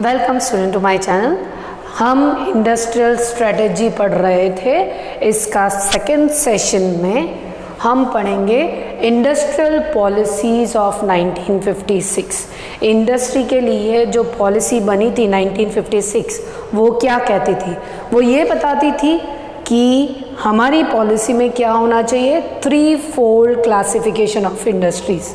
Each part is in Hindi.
Welcome student to my channel. हम इंडस्ट्रियल स्ट्रेटेजी पढ़ रहे थे। इसका सेकंड सेशन में हम पढ़ेंगे इंडस्ट्रियल पॉलिसीज़ ऑफ 1956। इंडस्ट्री के लिए जो पॉलिसी बनी थी 1956 वो क्या कहती थी? वो ये बताती थी कि हमारी पॉलिसी में क्या होना चाहिए, 3-fold classification of industries.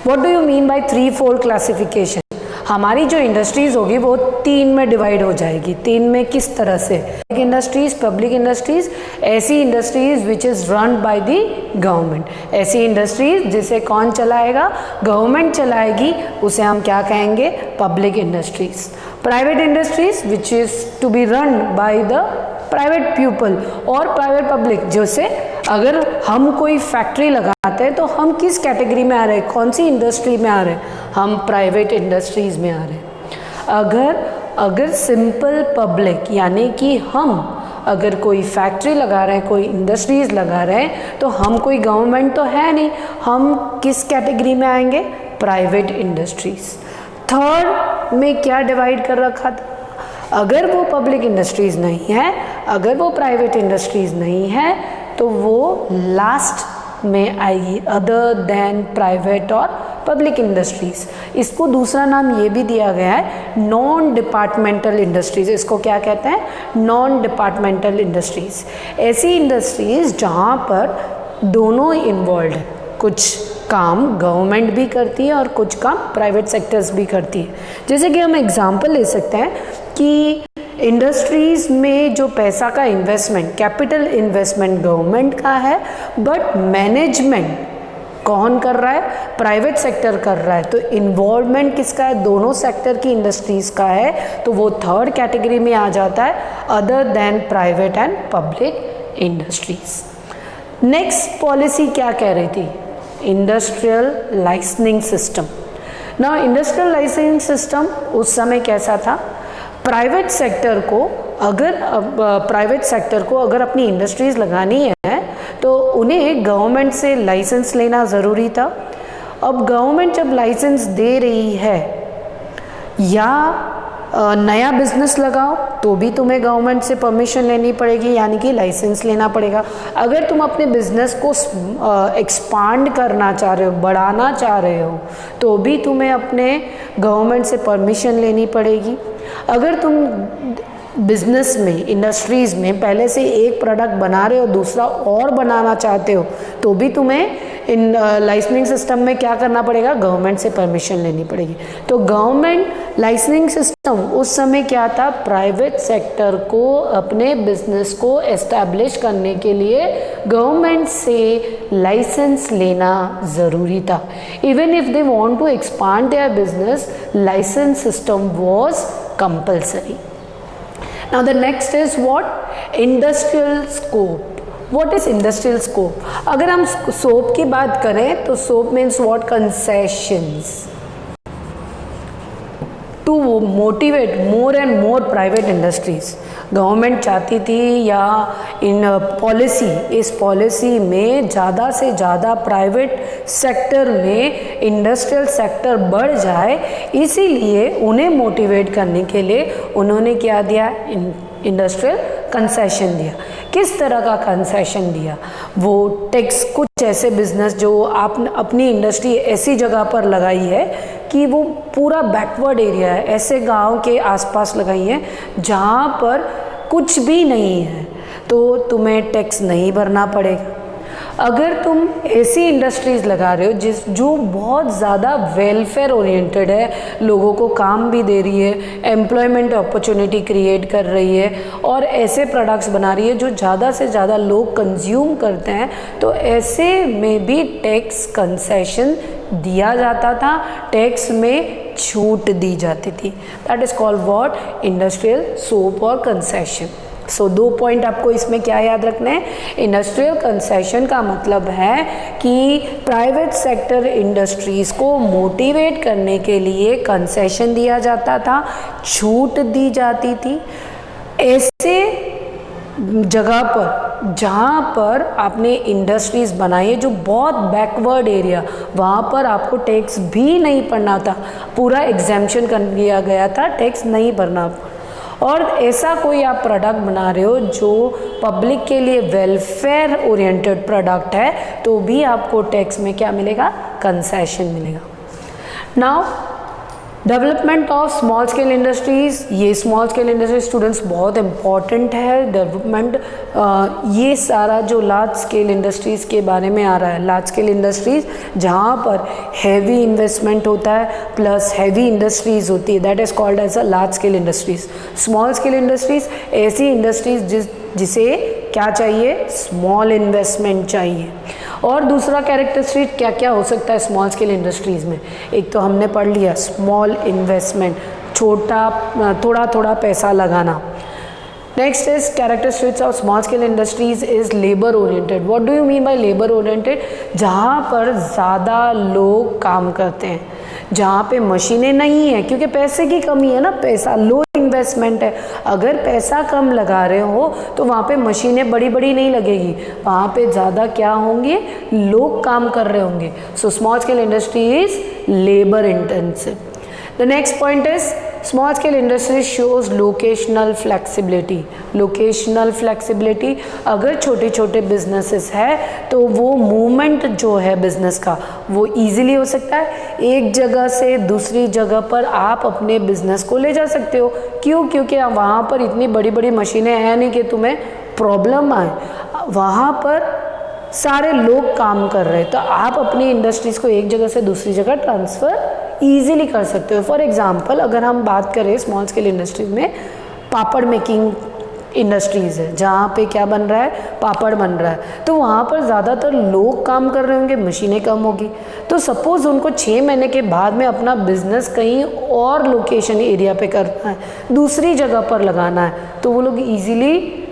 What do you mean by 3-fold classification? हमारी जो इंडस्ट्रीज़ होगी वो 3 में डिवाइड हो जाएगी। 3 में किस तरह से? इंडस्ट्रीज़, पब्लिक इंडस्ट्रीज़, ऐसी industries which is run by the government. ऐसी इंडस्ट्रीज़ जिसे कौन चलाएगा? गवर्नमेंट चलाएगी, उसे हम क्या कहेंगे? Public industries. Private industries which is to be run by the private people और प्राइवेट पब्लिक, जैसे अगर हम कोई फैक्ट्री लगाते हैं तो हम किस कैटेगरी में आ रहे हैं? कौन सी इंडस्ट्री में आ रहे हैं? हम प्राइवेट इंडस्ट्रीज़ में आ रहे हैं। अगर सिंपल पब्लिक यानी कि हम अगर कोई फैक्ट्री लगा रहे हैं, कोई इंडस्ट्रीज़ लगा रहे हैं, तो हम कोई गवर्नमेंट तो है नहीं, हम किस कैटेगरी में आएंगे? Private industries. थर्ड में क्या डिवाइड कर रखा था? अगर वो पब्लिक इंडस्ट्रीज़ नहीं है, अगर वो प्राइवेट इंडस्ट्रीज़ नहीं है, तो वो लास्ट में आएगी, अदर देन प्राइवेट और पब्लिक इंडस्ट्रीज़। इसको दूसरा नाम ये भी दिया गया है नॉन डिपार्टमेंटल इंडस्ट्रीज़। इसको क्या कहते हैं? Non departmental industries. ऐसी इंडस्ट्रीज़ जहाँ पर दोनों इन्वॉल्व है, कुछ काम गवर्नमेंट भी करती है और कुछ काम प्राइवेट सेक्टर्स भी करती है। जैसे कि हम एग्जांपल ले सकते हैं कि इंडस्ट्रीज़ में जो पैसा का इन्वेस्टमेंट, कैपिटल इन्वेस्टमेंट गवर्नमेंट का है, बट मैनेजमेंट कौन कर रहा है? प्राइवेट सेक्टर कर रहा है। तो इन्वॉल्वमेंट किसका है? दोनों सेक्टर की इंडस्ट्रीज़ का है, तो वो थर्ड कैटेगरी में आ जाता है, other than private and public industries. Next policy क्या कह रही थी? Industrial licensing system. ना इंडस्ट्रियल लाइसेंसिंग सिस्टम उस समय कैसा था? प्राइवेट सेक्टर को अगर अपनी इंडस्ट्रीज़ लगानी है तो उन्हें गवर्नमेंट से लाइसेंस लेना ज़रूरी था। अब गवर्नमेंट जब लाइसेंस दे रही है या नया बिजनेस लगाओ तो भी तुम्हें गवर्नमेंट से परमिशन लेनी पड़ेगी, यानी कि लाइसेंस लेना पड़ेगा। अगर तुम अपने बिजनेस को एक्सपांड करना चाह रहे हो, बढ़ाना चाह रहे हो, तो भी तुम्हें अपने गवर्नमेंट से परमिशन लेनी पड़ेगी। अगर तुम बिजनेस में, इंडस्ट्रीज़ में पहले से एक प्रोडक्ट बना रहे हो, दूसरा और बनाना चाहते हो, तो भी तुम्हें इन लाइसेंसिंग सिस्टम में क्या करना पड़ेगा? गवर्नमेंट से परमिशन लेनी पड़ेगी। तो गवर्नमेंट लाइसेंसिंग सिस्टम उस समय क्या था? प्राइवेट सेक्टर को अपने बिजनेस को एस्टैब्लिश करने के लिए गवर्नमेंट से लाइसेंस लेना ज़रूरी था। Even if they want to expand their business, license system was compulsory. Now the next is what? Industrial scope. What is industrial scope? अगर हम सोप की बात करें तो soap means what? Concessions to motivate more and more private industries. Government चाहती थी या इस पॉलिसी में ज़्यादा से ज़्यादा प्राइवेट सेक्टर में इंडस्ट्रियल सेक्टर बढ़ जाए, इसीलिए उन्हें मोटिवेट करने के लिए उन्होंने क्या दिया? इंडस्ट्रियल कंसेशन दिया। किस तरह का कंसेशन दिया? वो टैक्स, कुछ ऐसे बिजनेस जो आपने अपनी इंडस्ट्री ऐसी जगह पर लगाई है कि वो पूरा बैकवर्ड एरिया है, ऐसे गांव के आसपास लगाई है जहाँ पर कुछ भी नहीं है, तो तुम्हें टैक्स नहीं भरना पड़ेगा। अगर तुम ऐसी इंडस्ट्रीज़ लगा रहे हो जो बहुत ज़्यादा वेलफेयर ओरिएंटेड है, लोगों को काम भी दे रही है, एम्प्लॉयमेंट अपॉर्चुनिटी क्रिएट कर रही है और ऐसे प्रोडक्ट्स बना रही है जो ज़्यादा से ज़्यादा लोग कंज्यूम करते हैं, तो ऐसे में भी टैक्स कंसेशन दिया जाता था, टैक्स में छूट दी जाती थी। That is called what? Industrial soap और कंसेशन। सो 2 पॉइंट आपको इसमें क्या याद रखना है? इंडस्ट्रियल कंसेशन का मतलब है कि प्राइवेट सेक्टर इंडस्ट्रीज़ को मोटिवेट करने के लिए कंसेशन दिया जाता था, छूट दी जाती थी। ऐसे जगह पर जहाँ पर आपने इंडस्ट्रीज़ बनाई है जो बहुत बैकवर्ड एरिया, वहाँ पर आपको टैक्स भी नहीं भरना था, पूरा एग्जेम्पशन कर दिया गया था, टैक्स नहीं भरना। और ऐसा कोई आप प्रोडक्ट बना रहे हो जो पब्लिक के लिए वेलफेयर ओरिएंटेड प्रोडक्ट है, तो भी आपको टैक्स में क्या मिलेगा, कंसेशन मिलेगा। Now development of small scale industries, ये स्मॉल स्केल इंडस्ट्री स्टूडेंट्स बहुत इंपॉर्टेंट है। डेवलपमेंट ये सारा जो लार्ज स्केल इंडस्ट्रीज़ के बारे में आ रहा है, लार्ज स्केल इंडस्ट्रीज़ जहाँ पर हैवी इन्वेस्टमेंट होता है प्लस हैवी इंडस्ट्रीज़ होती है, that is called as a large scale industries. Small scale industries ऐसी इंडस्ट्रीज़ जिसे क्या चाहिए, स्मॉल इन्वेस्टमेंट चाहिए। और दूसरा कैरेक्टरिस्टिक क्या क्या हो सकता है स्मॉल स्केल इंडस्ट्रीज़ में, एक तो हमने पढ़ लिया स्मॉल इन्वेस्टमेंट, थोड़ा थोड़ा पैसा लगाना। Next is characteristics of small scale industries is labour oriented. What do you mean by labour oriented? जहाँ पर ज़्यादा लोग काम करते हैं, जहाँ पे मशीनें नहीं है, क्योंकि पैसे की कमी है ना, पैसा लो इन्वेस्टमेंट है। अगर पैसा कम लगा रहे हो तो वहाँ पे मशीनें बड़ी बड़ी नहीं लगेगी, वहाँ पे ज़्यादा क्या होंगे, लोग काम कर रहे होंगे। So small scale industry is labour intensive. The next point is small scale industry shows locational flexibility. Locational flexibility, अगर छोटे छोटे बिजनेसेस है तो वो मूवमेंट जो है बिजनेस का वो इजीली हो सकता है, एक जगह से दूसरी जगह पर आप अपने बिजनेस को ले जा सकते हो। क्यों? क्योंकि वहाँ पर इतनी बड़ी बड़ी मशीनें हैं नहीं कि तुम्हें प्रॉब्लम आए, वहाँ पर सारे लोग काम कर रहे हैं, तो आप अपनी इंडस्ट्रीज़ को एक जगह से दूसरी जगह ट्रांसफ़र ईजिली कर सकते हो। फॉर एग्जांपल अगर हम बात करें स्मॉल स्केल इंडस्ट्रीज में, पापड़ मेकिंग इंडस्ट्रीज़ है जहाँ पे क्या बन रहा है, पापड़ बन रहा है, तो वहाँ पर ज़्यादातर लोग काम कर रहे होंगे, मशीनें कम होगी। तो सपोज़ उनको 6 महीने के बाद में अपना बिजनेस कहीं और लोकेशन एरिया पे करना है, दूसरी जगह पर लगाना है, तो वो लोग ईजिली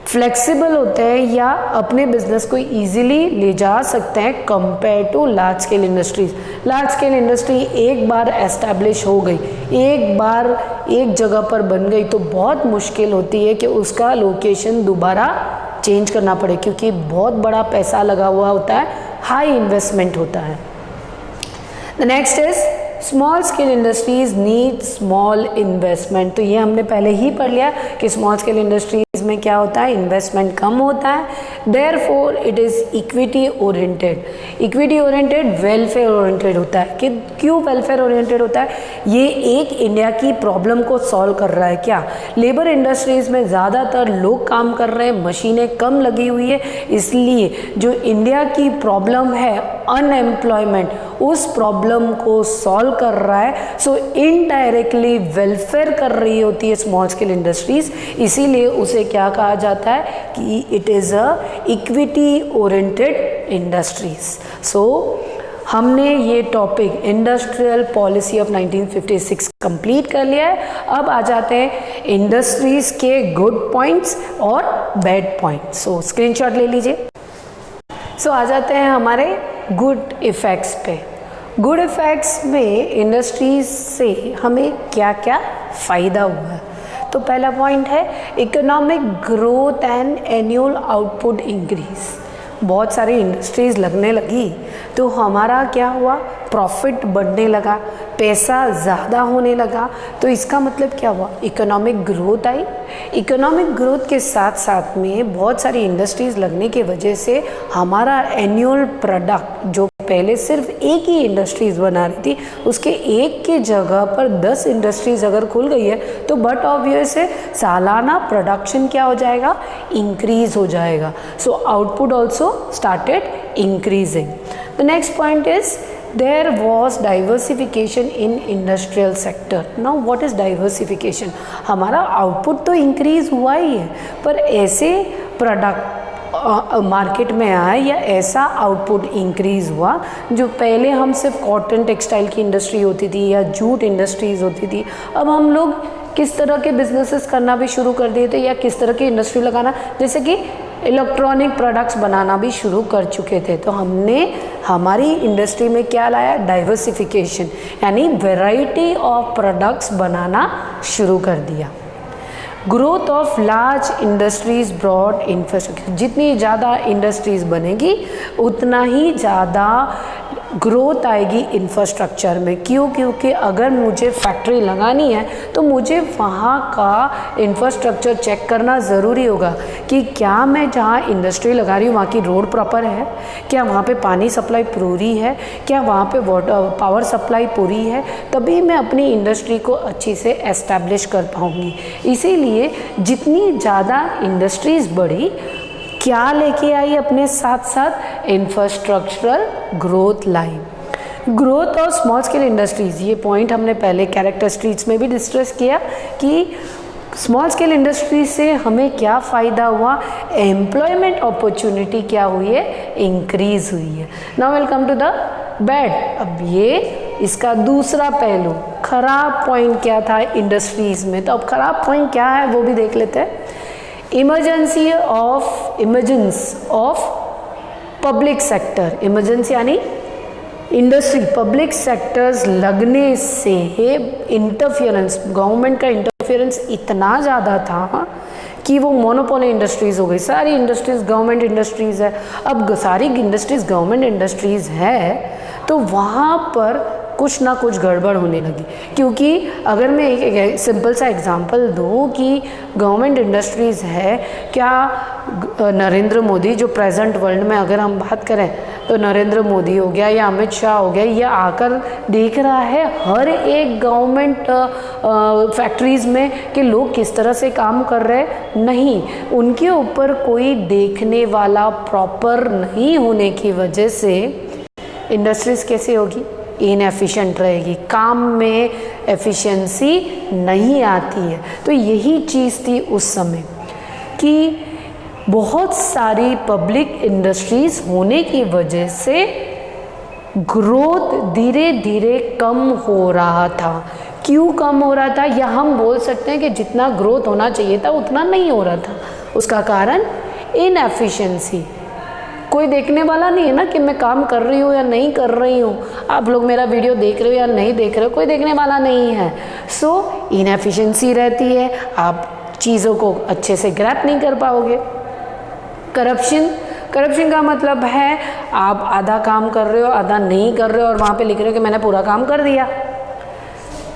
फ्लेक्सिबल होते हैं या अपने बिजनेस को इजीली ले जा सकते हैं compare to large scale industries. Large scale industry एक बार एस्टैब्लिश हो गई, एक बार एक जगह पर बन गई, तो बहुत मुश्किल होती है कि उसका लोकेशन दोबारा चेंज करना पड़े, क्योंकि बहुत बड़ा पैसा लगा हुआ होता है, हाई इन्वेस्टमेंट होता है। The next is small scale industries need small investment. तो ये हमने पहले ही पढ़ लिया कि स्मॉल स्केल इंडस्ट्रीज में क्या होता है, इन्वेस्टमेंट कम होता है, therefore it is equity oriented. Equity oriented welfare oriented होता है। कि क्यों वेलफेयर ओरिएंटेड होता है? ये एक इंडिया की प्रॉब्लम को सॉल्व कर रहा है। क्या? लेबर इंडस्ट्रीज में ज़्यादातर लोग काम कर रहे हैं, मशीनें कम लगी हुई है, इसलिए जो इंडिया की प्रॉब्लम है अनएम्प्लॉयमेंट, उस प्रॉब्लम को सॉल्व कर रहा है। सो इनडायरेक्टली वेलफेयर कर रही होती है स्मॉल स्केल इंडस्ट्रीज, इसीलिए उसे क्या कहा जाता है कि it is a equity oriented industries. So हमने ये topic industrial policy of 1956 complete कर लिया है। अब आ जाते हैं इंडस्ट्रीज के गुड पॉइंट्स और बैड पॉइंट्स। सो स्क्रीनशॉट ले लीजिए। सो आ जाते हैं हमारे गुड इफ़ेक्ट्स पे। गुड इफ़ेक्ट्स में इंडस्ट्रीज से हमें क्या क्या फ़ायदा हुआ है? तो पहला पॉइंट है economic growth and annual output increase. बहुत सारी इंडस्ट्रीज़ लगने लगी तो हमारा क्या हुआ, प्रॉफिट बढ़ने लगा, पैसा ज़्यादा होने लगा। तो इसका मतलब क्या हुआ, इकोनॉमिक ग्रोथ आई। इकोनॉमिक ग्रोथ के साथ साथ में बहुत सारी इंडस्ट्रीज़ लगने की वजह से हमारा एनुअल प्रोडक्ट जो पहले सिर्फ एक ही इंडस्ट्रीज़ बना रही थी, उसके एक की जगह पर 10 इंडस्ट्रीज़ अगर खुल गई है तो बट ऑब्वियस है सालाना प्रोडक्शन क्या हो जाएगा, इंक्रीज हो जाएगा। So output also started increasing. The next point is there was diversification in industrial sector. Now what is diversification? हमारा आउटपुट तो इंक्रीज हुआ ही है, पर ऐसे प्रोडक्ट मार्केट में आए या ऐसा आउटपुट इंक्रीज हुआ जो पहले हम सिर्फ कॉटन टेक्सटाइल की इंडस्ट्री होती थी या जूट इंडस्ट्रीज होती थी, अब हम लोग किस तरह के बिजनेसेस करना भी शुरू कर दिए थे या किस तरह की इंडस्ट्री लगाना, जैसे कि इलेक्ट्रॉनिक प्रोडक्ट्स बनाना भी शुरू कर चुके थे। तो हमने हमारी इंडस्ट्री में क्या लाया, डाइवर्सिफिकेशन, यानी वैरायटी ऑफ प्रोडक्ट्स बनाना शुरू कर दिया। Growth of large industries broad infrastructure, जितनी ज़्यादा इंडस्ट्रीज बनेगी उतना ही ज़्यादा ग्रोथ आएगी इंफ्रास्ट्रक्चर में। क्यों? क्योंकि अगर मुझे फैक्ट्री लगानी है तो मुझे वहाँ का इंफ्रास्ट्रक्चर चेक करना ज़रूरी होगा कि क्या मैं जहाँ इंडस्ट्री लगा रही हूँ वहाँ की रोड प्रॉपर है, क्या वहाँ पे पानी सप्लाई पूरी है, क्या वहाँ पे वाटर पावर सप्लाई पूरी है, तभी मैं अपनी इंडस्ट्री को अच्छी से एस्टैब्लिश कर पाऊँगी। इसीलिए जितनी ज़्यादा इंडस्ट्रीज़ बढ़ी, क्या लेके आई अपने साथ साथ? Infrastructural growth lie. Growth of small scale industries, ये पॉइंट हमने पहले कैरेक्टरिस्टिक्स में भी डिस्कस किया कि स्मॉल स्केल इंडस्ट्री से हमें क्या फ़ायदा हुआ, एम्प्लॉयमेंट अपॉर्चुनिटी क्या हुई है, इंक्रीज हुई है। Now welcome to the bad. अब ये इसका दूसरा पहलू, खराब पॉइंट क्या था इंडस्ट्रीज़ में, तो अब खराब पॉइंट क्या है वो भी देख लेते हैं। Emergence of public sector, emergency यानी इंडस्ट्री पब्लिक सेक्टर्स लगने से इंटरफियरेंस, गवर्नमेंट का इंटरफियरेंस इतना ज़्यादा था कि वो मोनोपोली इंडस्ट्रीज़ हो गई। सारी इंडस्ट्रीज़ गवर्नमेंट इंडस्ट्रीज़ है। अब सारी इंडस्ट्रीज़ गवर्नमेंट इंडस्ट्रीज़ है तो वहाँ पर कुछ ना कुछ गड़बड़ होने लगी। क्योंकि अगर मैं एक सिंपल सा एग्जांपल दूँ कि गवर्नमेंट इंडस्ट्रीज़ है, क्या नरेंद्र मोदी जो प्रेजेंट वर्ल्ड में अगर हम बात करें तो नरेंद्र मोदी हो गया या अमित शाह हो गया, ये आकर देख रहा है हर एक गवर्नमेंट फैक्ट्रीज़ में कि लोग किस तरह से काम कर रहे हैं? नहीं, उनके ऊपर कोई देखने वाला प्रॉपर नहीं होने की वजह से इंडस्ट्रीज़ कैसे होगी? इनएफिशिएंट रहेगी, काम में एफिशिएंसी नहीं आती है। तो यही चीज़ थी उस समय कि बहुत सारी पब्लिक इंडस्ट्रीज़ होने की वजह से ग्रोथ धीरे धीरे कम हो रहा था। क्यों कम हो रहा था? या हम बोल सकते हैं कि जितना ग्रोथ होना चाहिए था उतना नहीं हो रहा था। उसका कारण इनएफिशिएंसी। कोई देखने वाला नहीं है ना कि मैं काम कर रही हूँ या नहीं कर रही हूँ। आप लोग मेरा वीडियो देख रहे हो या नहीं देख रहे हो, कोई देखने वाला नहीं है। सो इनएफिशिएंसी रहती है, आप चीज़ों को अच्छे से ग्रैप नहीं कर पाओगे। करप्शन का मतलब है आप आधा काम कर रहे हो, आधा नहीं कर रहे हो और वहाँ पे लिख रहे हो कि मैंने पूरा काम कर दिया।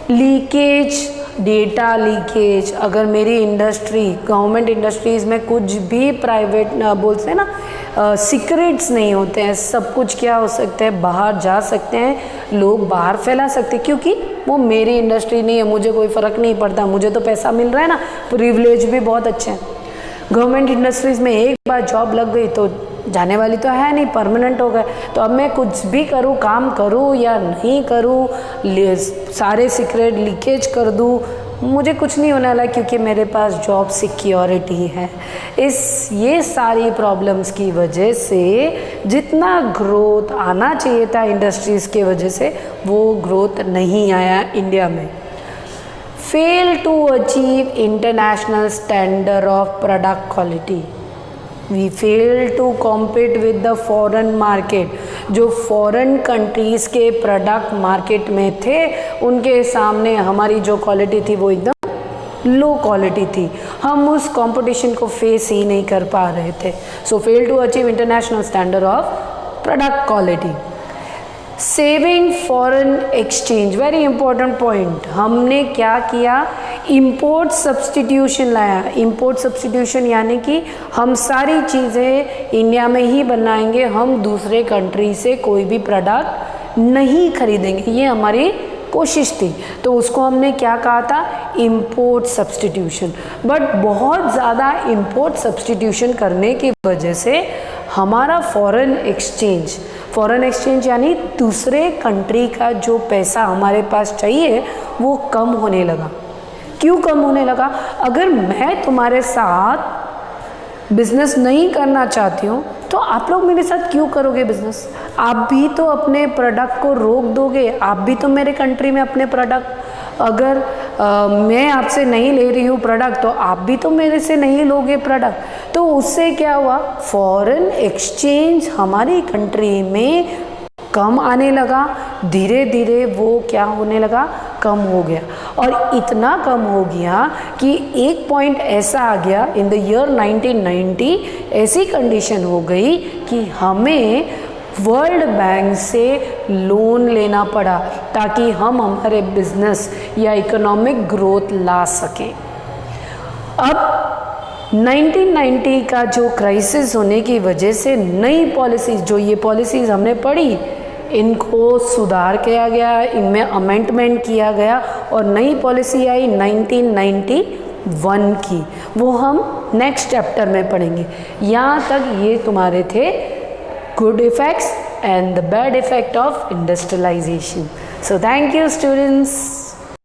लीकेज, डेटा लीकेज, अगर मेरी इंडस्ट्री गवर्नमेंट इंडस्ट्रीज़ में कुछ भी प्राइवेट बोलते हैं ना, सीक्रेट्स नहीं होते हैं, सब कुछ क्या हो सकता है, बाहर जा सकते हैं, लोग बाहर फैला सकते हैं क्योंकि वो मेरी इंडस्ट्री नहीं है, मुझे कोई फ़र्क नहीं पड़ता, मुझे तो पैसा मिल रहा है ना, प्रिविलेज भी बहुत अच्छे हैं। गवर्नमेंट इंडस्ट्रीज़ में एक बार जॉब लग गई तो जाने वाली तो है नहीं, परमानेंट हो गए। तो अब मैं कुछ भी करूँ, काम करूँ या नहीं करूँ, सारे सीक्रेट लीकेज कर दूँ, मुझे कुछ नहीं होने वाला क्योंकि मेरे पास जॉब सिक्योरिटी है। ये सारी प्रॉब्लम्स की वजह से जितना ग्रोथ आना चाहिए था इंडस्ट्रीज़ के वजह से वो ग्रोथ नहीं आया इंडिया में। Fail to achieve international standard of product quality, we fail to compete with the foreign market. जो फॉरेन कंट्रीज़ के प्रोडक्ट मार्केट में थे उनके सामने हमारी जो क्वालिटी थी वो एकदम लो क्वालिटी थी, हम उस कंपटीशन को फेस ही नहीं कर पा रहे थे। So fail to achieve international standard of product quality. Saving foreign exchange, very important point. हमने क्या किया? इंपोर्ट सब्सटीट्यूशन लाया। इंपोर्ट सब्सटीट्यूशन यानी कि हम सारी चीज़ें इंडिया में ही बनाएंगे, हम दूसरे कंट्री से कोई भी प्रोडक्ट नहीं खरीदेंगे, ये हमारी कोशिश थी। तो उसको हमने क्या कहा था? Import substitution. बट बहुत ज़्यादा इंपोर्ट सब्सटीट्यूशन करने की वजह से हमारा फॉरेन एक्सचेंज यानी दूसरे कंट्री का जो पैसा हमारे पास चाहिए वो कम होने लगा। क्यों कम होने लगा? अगर मैं तुम्हारे साथ बिजनेस नहीं करना चाहती हूँ तो आप लोग मेरे साथ क्यों करोगे बिजनेस? आप भी तो अपने प्रोडक्ट को रोक दोगे, आप भी तो मेरे कंट्री में अपने प्रोडक्ट, अगर मैं आपसे नहीं ले रही हूँ प्रोडक्ट तो आप भी तो मेरे से नहीं लोगे प्रोडक्ट। तो उससे क्या हुआ? फॉरेन एक्सचेंज हमारी कंट्री में कम आने लगा, धीरे धीरे वो क्या होने लगा? कम हो गया, और इतना कम हो गया कि एक पॉइंट ऐसा आ गया इन द ईयर 1990, ऐसी कंडीशन हो गई कि हमें वर्ल्ड बैंक से लोन लेना पड़ा ताकि हम हमारे बिजनेस या इकोनॉमिक ग्रोथ ला सकें। अब 1990 का जो क्राइसिस होने की वजह से नई पॉलिसीज़, जो ये पॉलिसीज़ हमने पढ़ी, इनको सुधार किया गया, इनमें अमेंडमेंट किया गया और नई पॉलिसी आई 1991 की। वो हम नेक्स्ट चैप्टर में पढ़ेंगे। यहाँ तक ये तुम्हारे थे good effects and the bad effect of industrialization. So thank you students.